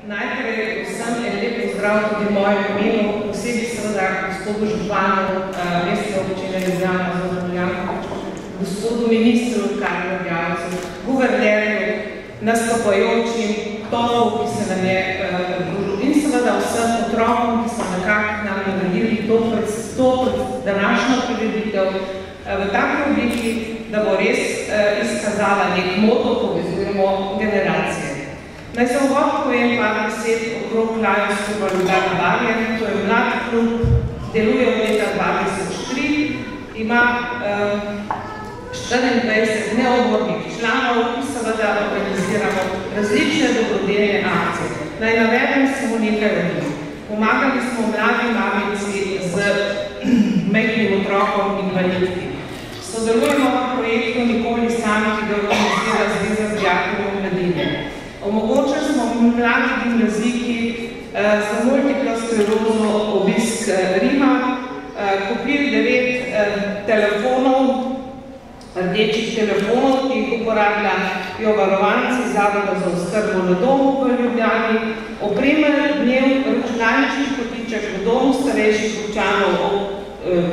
Najprej vsem en lep pozdrav tudi v mojem imenu, posebej seveda gospodu županu mestne občine Ljubljana, Zoranu Jankoviću, gospodu ministru Karlu Erjavcu, guvernerju, nastopajočim, tomu, ki se nam je pridružil in seveda vsem otrokom, ki so nekako nam naredili to današnjo prireditev v taki obliki, da bo res izkazala nek moto, povezujemo generacije. Naj se uvod povem par besed okrog Lions kluba Ljubljana Barje. To je mlad klub, deluje od leta 2003, ima 24 neodbornih članov, ki seveda organiziramo različne dobrodelne akcije. Naj navedem samo nekaj od njih. Pomagali smo mladi mamici z majhnim otrokom invalidki. Sodelujemo v projektu Nikoli sami, ki ga organizira Zveza dijakov mladine. Omogočili smo mladi gimnazijki za multiplo sklerozo obisk Rima, kupili 9 telefonov, rdečih telefonov, ki jih uporabljajo varovanci Zavoda za oskrbo na domu v Ljubljani, opremili dnev računalniških kotiček v domu starejših občanov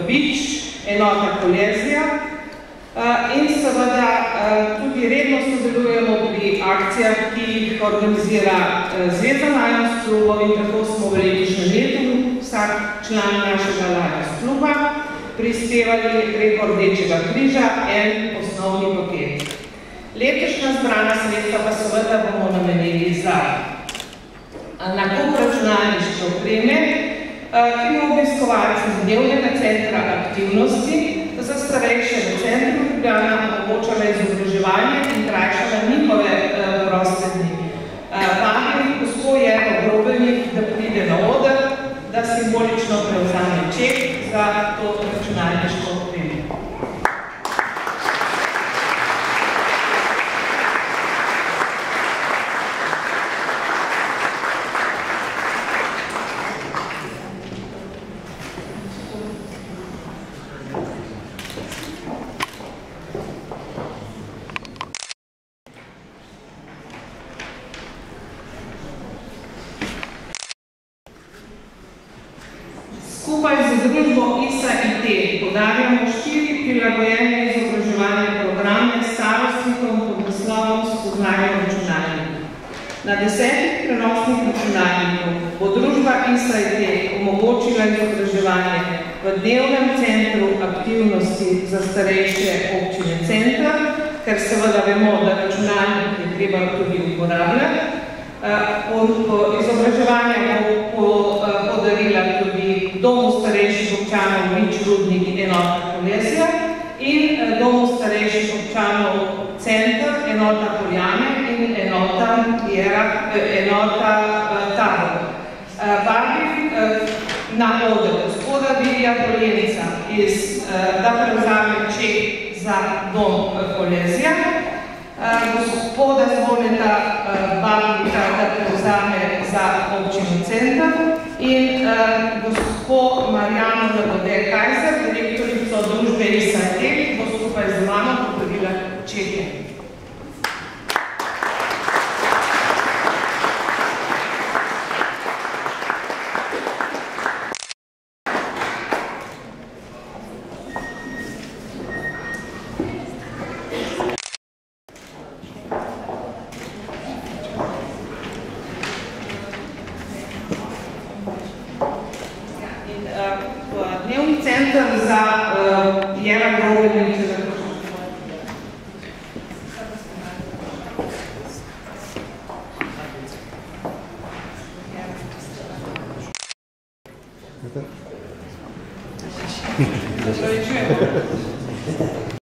Bič, enota Kolezija, in seveda tudi redno sodelujemo pri akcijah, ki jih organizira Zveza Lions klubov in tako smo v letošnjem letu vsak član našega Lions kluba prispevali preko Rdečega križa en osnovni paket. Letošnja zbrana sredstva pa seveda bomo namenili za nakup računalniške opreme, ki obiskovalci z dnevnega centra aktivnosti za starejše v centru Ljubljana omogočala izobraževanje in krajšala njihove proste dni. Vabim gospod Jero Grobelnik, da pride na oder, da simbolično prevzame ček za to računalniško opremo. Skupaj z družbo ISA-IT podarjamo 4 prilagojene izobraževalne programe s starostnikom pod naslovom Spoznanje računalnikov. Na 10 prenosnih računalnikov bo družba ISA-IT omogočila izobraževanje v dnevnem centru aktivnosti za starejše občine centra, ker seveda vemo, da računalnik je treba tudi uporabljati. Izobraževanje bo podarila tudi Domu starejših občanov Vič, Rudnik in enota Kolezija in Domu starejših občanov Center, enota Poljane in enota Tabor. Vabim na oder gospoda Vilija Polenica, da prevzame ček za Dom Kolezija, gospoda Zvoneta Babnika, da prevzame za občino Center in gospod Marjano Labode-Kajzer, direktorico družbe ISA-IT, bo skupaj z mano podarila čeke. Dnevni center za Jera Grobelnik za zaključitev.